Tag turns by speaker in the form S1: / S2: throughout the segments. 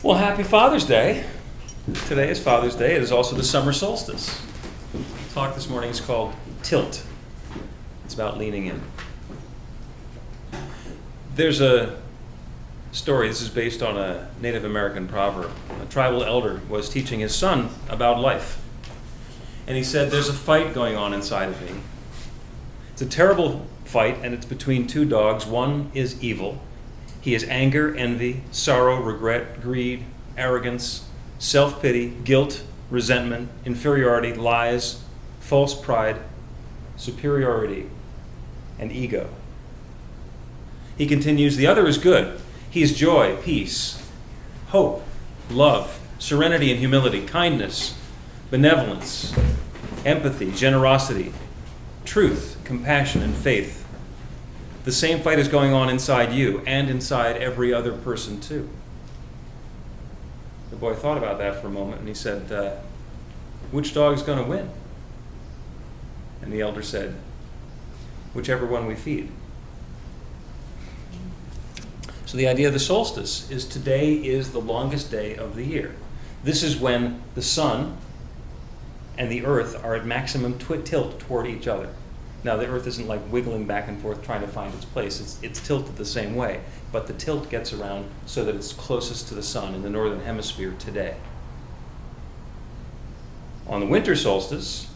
S1: Well, happy Father's Day. Today is Father's Day. It is also the summer solstice. The talk this morning is called Tilt. It's about leaning in. There's a story, this is based on a Native American proverb. A tribal elder was teaching his son about life. And he said, there's a fight going on inside of me. It's a terrible fight, and it's between two dogs. One is evil. He is anger, envy, sorrow, regret, greed, arrogance, self-pity, guilt, resentment, inferiority, lies, false pride, superiority, and ego. He continues, the other is good. He is joy, peace, hope, love, serenity and humility, kindness, benevolence, empathy, generosity, truth, compassion, and faith. The same fight is going on inside you and inside every other person too. The boy thought about that for a moment and he said, which dog is going to win? And the elder said, whichever one we feed. So the idea of the solstice is today is the longest day of the year. This is when the sun and the earth are at maximum tilt toward each other. Now, the earth isn't like wiggling back and forth trying to find its place. It's tilted the same way, but the tilt gets around so that it's closest to the sun in the northern hemisphere today. On the winter solstice,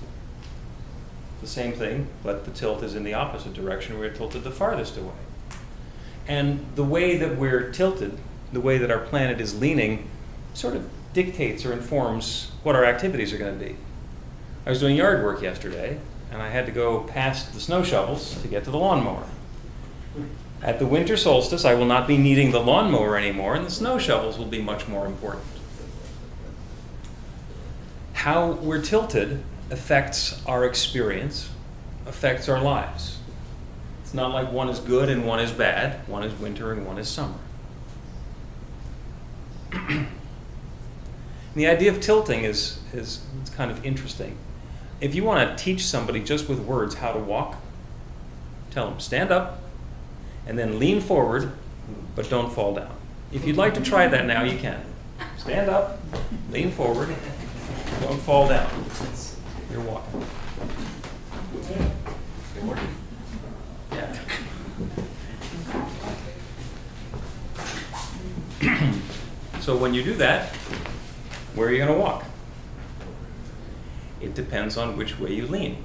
S1: the same thing, but the tilt is in the opposite direction. We're tilted the farthest away. And the way that we're tilted, the way that our planet is leaning, sort of dictates or informs what our activities are going to be. I was doing yard work yesterday, and I had to go past the snow shovels to get to the lawnmower. At the winter solstice, I will not be needing the lawnmower anymore, and the snow shovels will be much more important. How we're tilted affects our experience, affects our lives. It's not like one is good and one is bad. One is winter and one is summer. The idea of tilting is it's kind of interesting. If you want to teach somebody just with words how to walk, tell them stand up and then lean forward, but don't fall down. If you'd like to try that now, you can. Stand up, lean forward, don't fall down. You're walking. Yeah. So when you do that, where are you going to walk? It depends on which way you lean.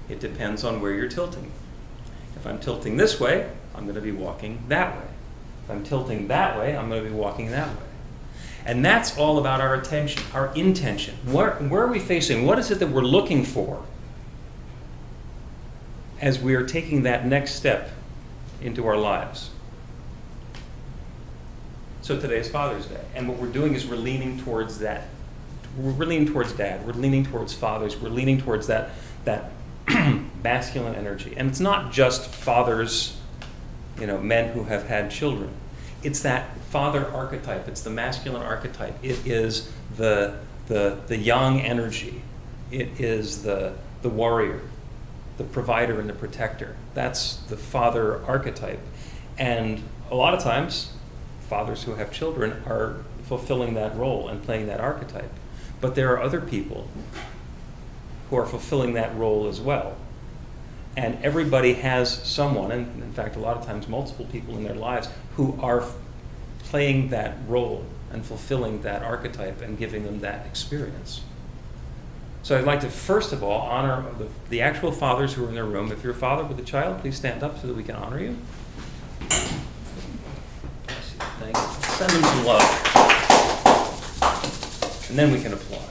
S1: It depends on where you're tilting. If I'm tilting this way, I'm going to be walking that way. If I'm tilting that way, I'm going to be walking that way. And that's all about our attention, our intention. Where are we facing? What is it that we're looking for as we are taking that next step into our lives? So today is Father's Day, and what we're doing is we're leaning towards that. We're leaning towards dad. We're leaning towards fathers. We're leaning towards that masculine energy. And it's not just fathers, men who have had children. It's that father archetype. It's the masculine archetype. It is the young energy. It is the warrior, the provider and the protector. That's the father archetype. And a lot of times, fathers who have children are fulfilling that role and playing that archetype. But there are other people who are fulfilling that role as well. And everybody has someone, and in fact a lot of times multiple people in their lives, who are playing that role and fulfilling that archetype and giving them that experience. So I'd like to first of all honor the actual fathers who are in the room. If you're a father with a child, please stand up so that we can honor you. Thank you. Send them some love. And then we can applaud.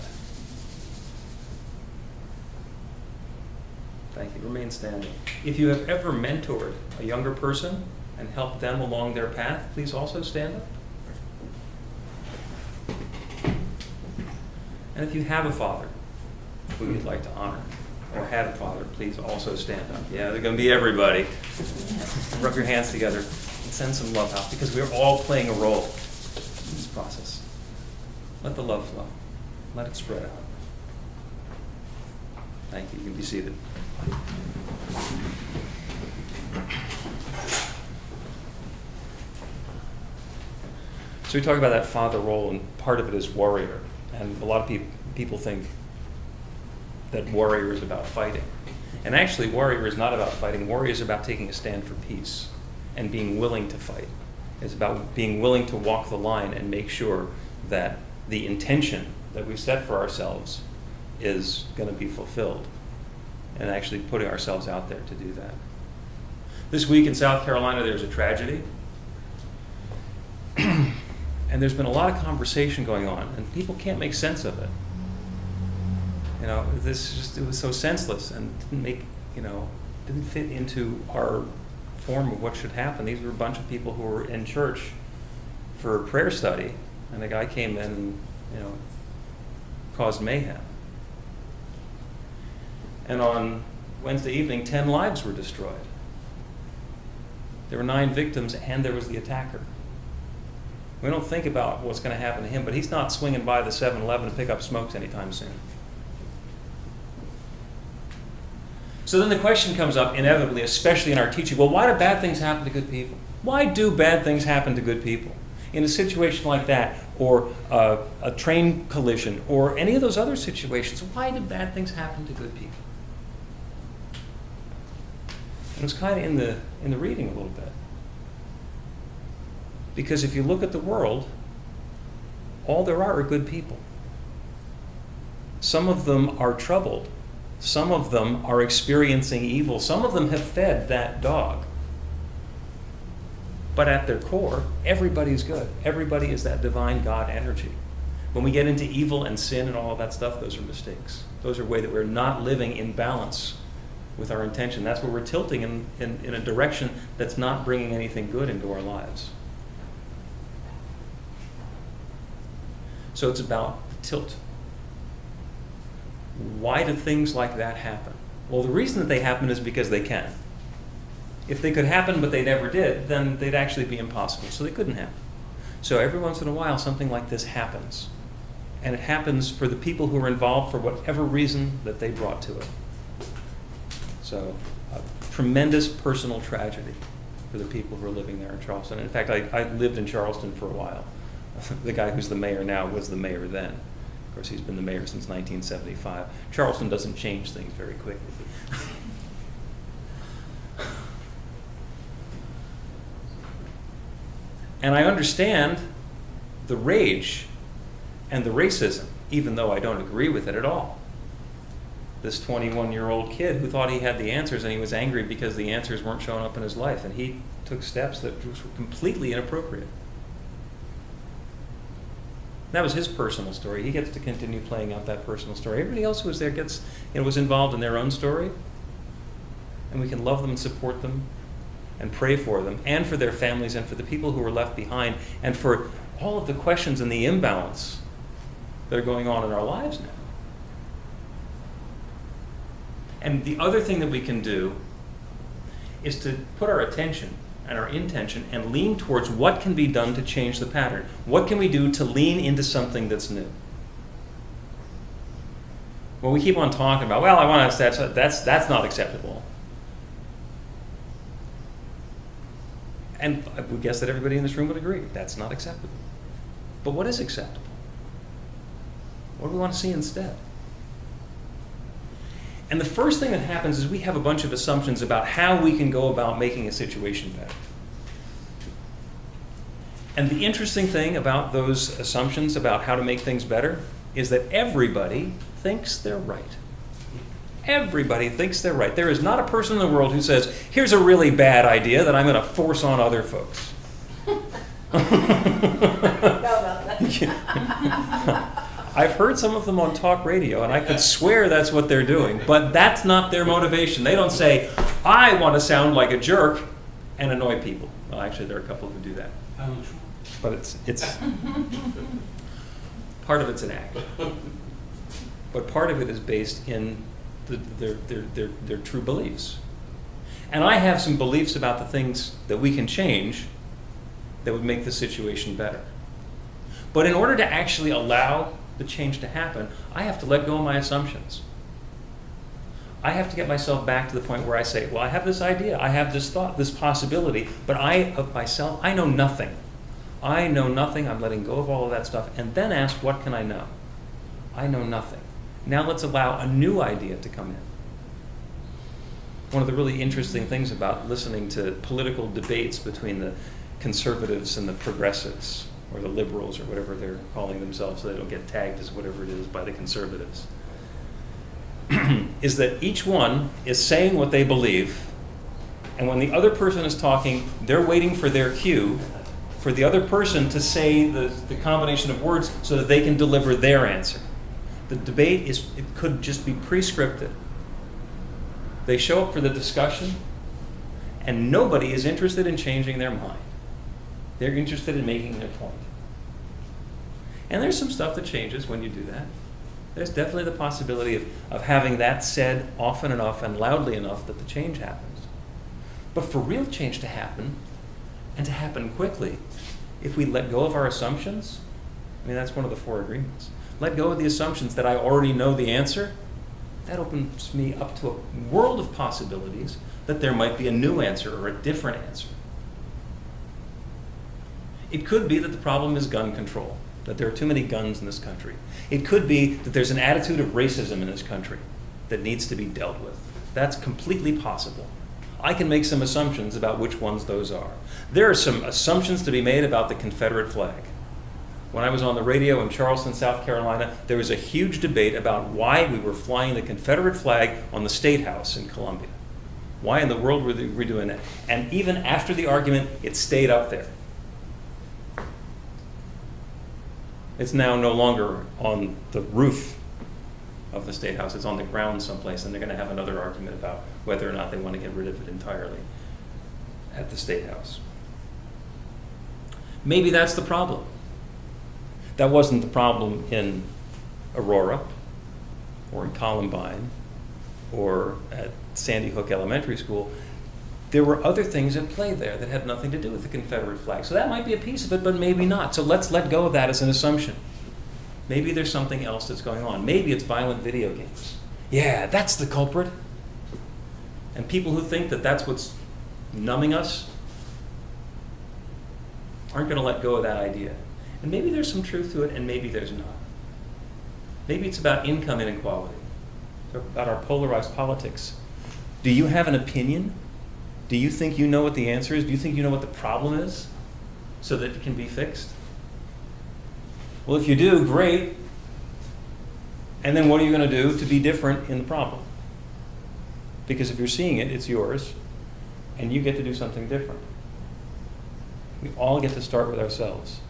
S1: Thank you. Remain standing. If you have ever mentored a younger person and helped them along their path, please also stand up. And if you have a father who you'd like to honor, or had a father, please also stand up. Yeah, they're going to be everybody. Rub your hands together and send some love out, because we're all playing a role in this process. Let the love flow. Let it spread out. Thank you. You can be seated. So we talk about that father role, and part of it is warrior. And a lot of people think that warrior is about fighting. And actually, warrior is not about fighting. Warrior is about taking a stand for peace and being willing to fight. It's about being willing to walk the line and make sure that the intention that we set for ourselves is going to be fulfilled, and actually putting ourselves out there to do that. This week in South Carolina, there's a tragedy. And there's been a lot of conversation going on, and people can't make sense of it. You know, it was so senseless and didn't fit into our form of what should happen. These were a bunch of people who were in church for a prayer study, and a guy came in and, caused mayhem. And on Wednesday evening, 10 lives were destroyed. There were 9 victims, and there was the attacker. We don't think about what's going to happen to him, but he's not swinging by the 7-Eleven to pick up smokes anytime soon. So then the question comes up inevitably, especially in our teaching, well, why do bad things happen to good people? Why do bad things happen to good people? In a situation like that, or a train collision, or any of those other situations, why do bad things happen to good people? And it's kind of in the reading a little bit. Because if you look at the world, all there are good people. Some of them are troubled. Some of them are experiencing evil. Some of them have fed that dog. But at their core, everybody's good. Everybody is that divine God energy. When we get into evil and sin and all of that stuff, those are mistakes. Those are ways that we're not living in balance with our intention. That's where we're tilting in a direction that's not bringing anything good into our lives. So it's about tilt. Why do things like that happen? Well, the reason that they happen is because they can. If they could happen but they never did, then they'd actually be impossible. So they couldn't happen. So every once in a while, something like this happens. And it happens for the people who are involved for whatever reason that they brought to it. So a tremendous personal tragedy for the people who are living there in Charleston. In fact, I lived in Charleston for a while. The guy who's the mayor now was the mayor then. Of course, he's been the mayor since 1975. Charleston doesn't change things very quickly. And I understand the rage and the racism, even though I don't agree with it at all. This 21-year-old kid who thought he had the answers, and he was angry because the answers weren't showing up in his life, and he took steps that were completely inappropriate. That was his personal story. He gets to continue playing out that personal story. Everybody else who was there was involved in their own story, and we can love them and support them and pray for them and for their families and for the people who were left behind and for all of the questions and the imbalance that are going on in our lives now. And the other thing that we can do is to put our attention and our intention and lean towards what can be done to change the pattern. What can we do to lean into something that's new? Well, we keep on talking about, well, I want to, that's not acceptable. And I would guess that everybody in this room would agree, that's not acceptable. But what is acceptable? What do we want to see instead? And the first thing that happens is we have a bunch of assumptions about how we can go about making a situation better. And the interesting thing about those assumptions about how to make things better is that everybody thinks they're right. Everybody thinks they're right. There is not a person in the world who says, here's a really bad idea that I'm going to force on other folks. I've heard some of them on talk radio, and I could swear that's what they're doing, but that's not their motivation. They don't say, I want to sound like a jerk and annoy people. Well, actually, there are a couple who do that. But it's part of it's an act. But part of it is based in their true beliefs. And I have some beliefs about the things that we can change that would make the situation better. But in order to actually allow the change to happen, I have to let go of my assumptions. I have to get myself back to the point where I say, well, I have this idea, I have this thought, this possibility, but I, of myself, I know nothing. I know nothing. I'm letting go of all of that stuff. And then ask, what can I know? I know nothing. Now let's allow a new idea to come in. One of the really interesting things about listening to political debates between the conservatives and the progressives, or the liberals, or whatever they're calling themselves, so they don't get tagged as whatever it is by the conservatives, is that each one is saying what they believe, and when the other person is talking, they're waiting for their cue for the other person to say the combination of words so that they can deliver their answer. The debate it could just be pre-scripted. They show up for the discussion, and nobody is interested in changing their mind. They're interested in making their point. And there's some stuff that changes when you do that. There's definitely the possibility of having that said often enough and loudly enough that the change happens. But for real change to happen, and to happen quickly, if we let go of our assumptions, I mean, that's one of the 4 agreements. Let go of the assumptions that I already know the answer. That opens me up to a world of possibilities that there might be a new answer or a different answer. It could be that the problem is gun control, that there are too many guns in this country. It could be that there's an attitude of racism in this country that needs to be dealt with. That's completely possible. I can make some assumptions about which ones those are. There are some assumptions to be made about the Confederate flag. When I was on the radio in Charleston, South Carolina, there was a huge debate about why we were flying the Confederate flag on the State House in Columbia. Why in the world were we doing that? And even after the argument, it stayed up there. It's now no longer on the roof of the State House. It's on the ground someplace, and they're going to have another argument about whether or not they want to get rid of it entirely at the State House. Maybe that's the problem. That wasn't the problem in Aurora, or in Columbine, or at Sandy Hook Elementary School. There were other things at play there that had nothing to do with the Confederate flag. So that might be a piece of it, but maybe not. So let's let go of that as an assumption. Maybe there's something else that's going on. Maybe it's violent video games. Yeah, that's the culprit. And people who think that that's what's numbing us aren't going to let go of that idea. And maybe there's some truth to it, and maybe there's not. Maybe it's about income inequality, about our polarized politics. Do you have an opinion? Do you think you know what the answer is? Do you think you know what the problem is so that it can be fixed? Well, if you do, great. And then what are you going to do to be different in the problem? Because if you're seeing it, it's yours, and you get to do something different. We all get to start with ourselves.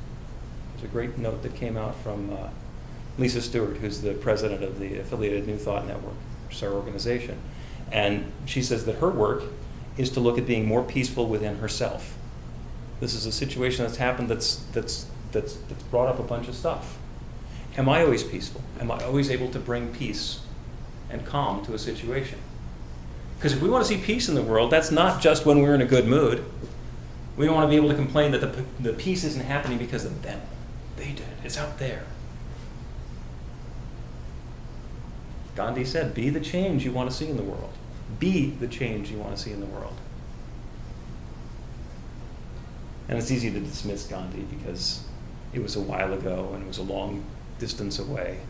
S1: There's a great note that came out from Lisa Stewart, who's the president of the affiliated New Thought Network, which is our organization. And she says that her work is to look at being more peaceful within herself. This is a situation that's happened that's brought up a bunch of stuff. Am I always peaceful? Am I always able to bring peace and calm to a situation? Because if we want to see peace in the world, that's not just when we're in a good mood. We don't want to be able to complain that the peace isn't happening because of them. They did it. It's out there. Gandhi said, be the change you want to see in the world. Be the change you want to see in the world. And it's easy to dismiss Gandhi because it was a while ago and it was a long distance away.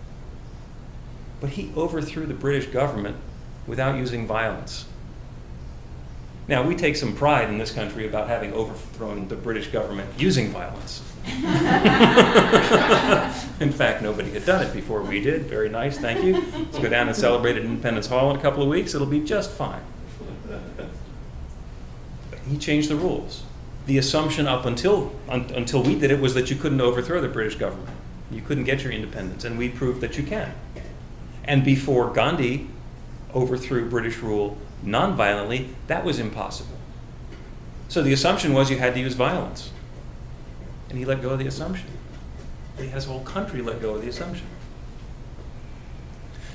S1: But he overthrew the British government without using violence. Now, we take some pride in this country about having overthrown the British government using violence. In fact, nobody had done it before we did. Very nice, thank you. Let's go down and celebrate at Independence Hall in a couple of weeks. It'll be just fine. He changed the rules. The assumption up until we did it was that you couldn't overthrow the British government. You couldn't get your independence, and we proved that you can. And before Gandhi overthrew British rule non-violently, that was impossible. So the assumption was you had to use violence. And he let go of the assumption. He has a whole country let go of the assumption.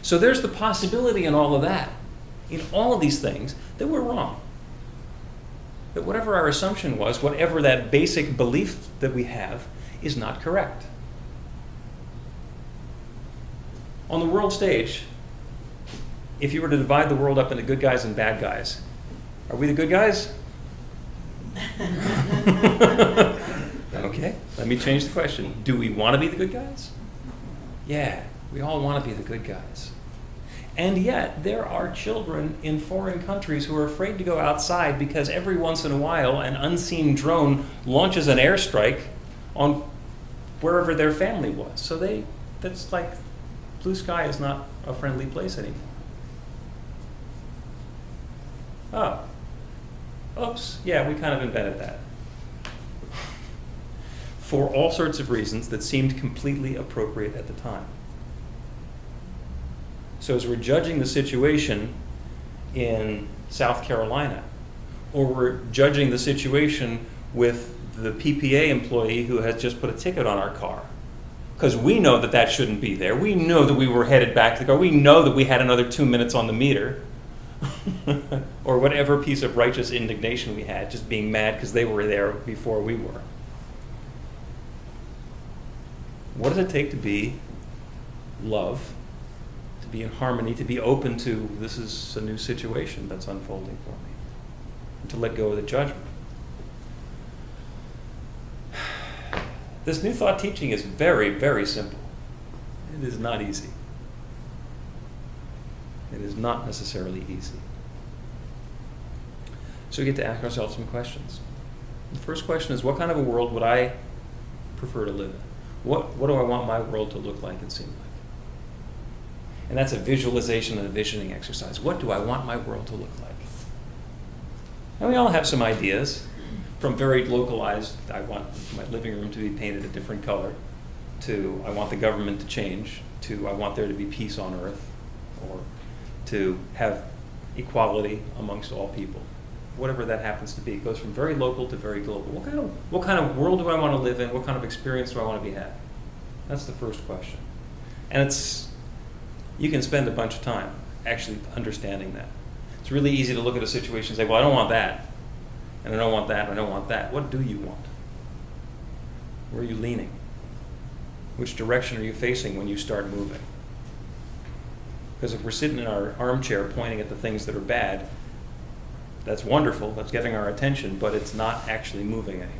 S1: So there's the possibility in all of that, in all of these things, that we're wrong. That whatever our assumption was, whatever that basic belief that we have, is not correct. On the world stage, if you were to divide the world up into good guys and bad guys, are we the good guys? Okay. Okay, let me change the question. Do we want to be the good guys? Yeah, we all want to be the good guys. And yet, there are children in foreign countries who are afraid to go outside because every once in a while an unseen drone launches an airstrike on wherever their family was. So that's like, blue sky is not a friendly place anymore. Oh, oops, yeah, we kind of invented that. For all sorts of reasons that seemed completely appropriate at the time. So as we're judging the situation in South Carolina, or we're judging the situation with the PPA employee who has just put a ticket on our car, because we know that that shouldn't be there. We know that we were headed back to the car. We know that we had another 2 minutes on the meter, or whatever piece of righteous indignation we had, just being mad because they were there before we were. What does it take to be love, to be in harmony, to be open to this is a new situation that's unfolding for me, and to let go of the judgment? This New Thought teaching is very, very simple. It is not easy. It is not necessarily easy. So we get to ask ourselves some questions. The first question is, what kind of a world would I prefer to live in? What do I want my world to look like and seem like? And that's a visualization and a visioning exercise. What do I want my world to look like? And we all have some ideas, from very localized, I want my living room to be painted a different color, to I want the government to change, to I want there to be peace on earth, or to have equality amongst all people. Whatever that happens to be. It goes from very local to very global. What kind of world do I want to live in? What kind of experience do I want to be having? That's the first question. And you can spend a bunch of time actually understanding that. It's really easy to look at a situation and say, well, I don't want that, and I don't want that, and I don't want that. What do you want? Where are you leaning? Which direction are you facing when you start moving? Because if we're sitting in our armchair pointing at the things that are bad, that's wonderful, that's getting our attention, but it's not actually moving anywhere.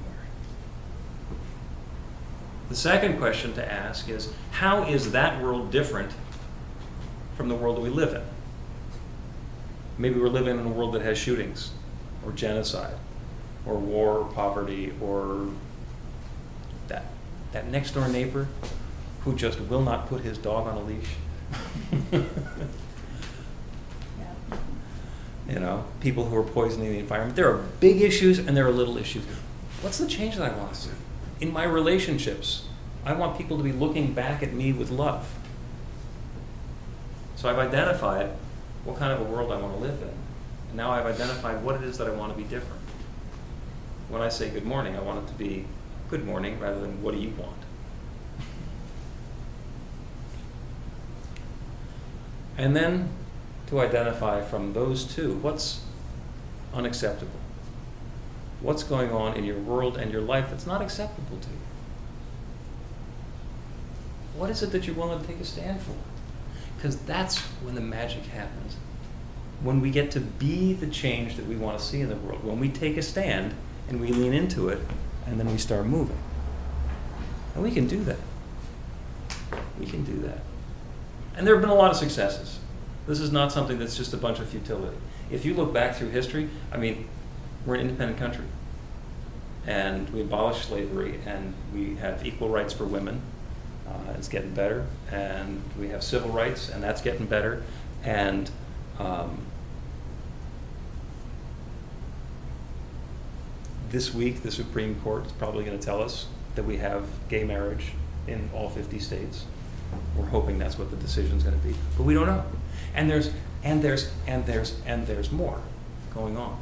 S1: The second question to ask is, how is that world different from the world that we live in? Maybe we're living in a world that has shootings, or genocide, or war, or poverty, or that next door neighbor who just will not put his dog on a leash. You know, people who are poisoning the environment. There are big issues and there are little issues. What's the change that I want to see? In my relationships, I want people to be looking back at me with love. So I've identified what kind of a world I want to live in. And now I've identified what it is that I want to be different. When I say good morning, I want it to be good morning rather than what do you want? And then to identify from those two, what's unacceptable? What's going on in your world and your life that's not acceptable to you? What is it that you're willing to take a stand for? Because that's when the magic happens. When we get to be the change that we want to see in the world. When we take a stand and we lean into it, and then we start moving. And we can do that. We can do that. And there have been a lot of successes. This is not something that's just a bunch of futility. If you look back through history, I mean, we're an independent country. And we abolished slavery, and we have equal rights for women. It's getting better. And we have civil rights, and that's getting better. And this week, the Supreme Court is probably going to tell us that we have gay marriage in all 50 states. We're hoping that's what the decision is going to be, but we don't know. And there's more going on.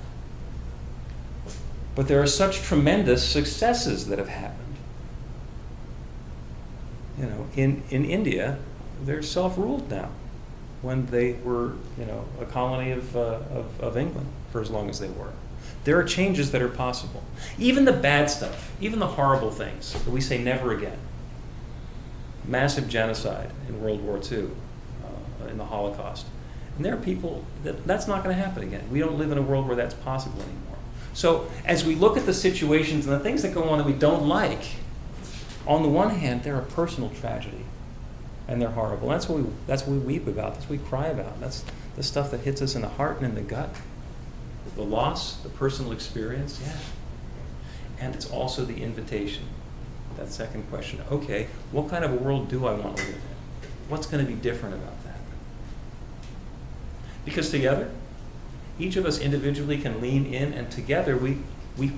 S1: But there are such tremendous successes that have happened. You know, in India, they're self-ruled now, when they were, you know, a colony of England for as long as they were. There are changes that are possible. Even the bad stuff, even the horrible things that we say never again. Massive genocide in World War II, in the Holocaust. And there are people, that's not going to happen again. We don't live in a world where that's possible anymore. So as we look at the situations and the things that go on that we don't like, On the one hand, they're a personal tragedy, and they're horrible. That's what we weep about. That's what we cry about. That's the stuff that hits us in the heart and in the gut. The loss, the personal experience, yeah. And it's also the invitation. That second question. Okay, what kind of a world do I want to live in? What's going to be different about that? Because together, each of us individually can lean in, and together we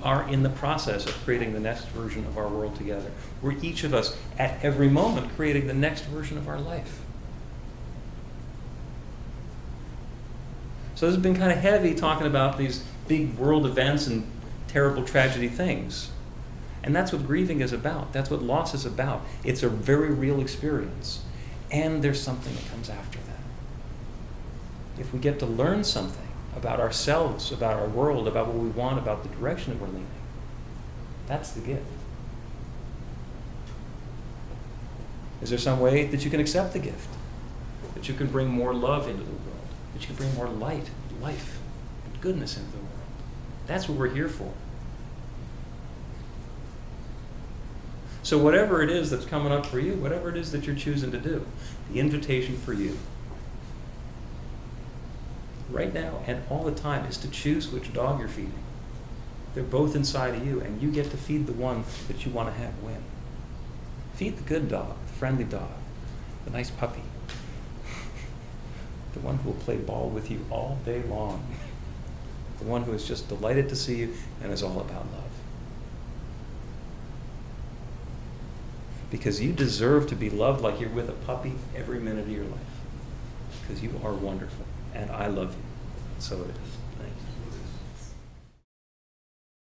S1: are in the process of creating the next version of our world together. We're each of us at every moment creating the next version of our life. So this has been kind of heavy talking about these big world events and terrible tragedy things. And that's what grieving is about. That's what loss is about. It's a very real experience. And there's something that comes after that. If we get to learn something about ourselves, about our world, about what we want, about the direction that we're leaning, that's the gift. Is there some way that you can accept the gift? That you can bring more love into the world? That you can bring more light, life, and goodness into the world? That's what we're here for. So whatever it is that's coming up for you, whatever it is that you're choosing to do, the invitation for you right now and all the time is to choose which dog you're feeding. They're both inside of you, and you get to feed the one that you want to have win. Feed the good dog, the friendly dog, the nice puppy, the one who will play ball with you all day long, the one who is just delighted to see you and is all about love. Because you deserve to be loved like you're with a puppy every minute of your life. Because you are wonderful, and I love you. So it is.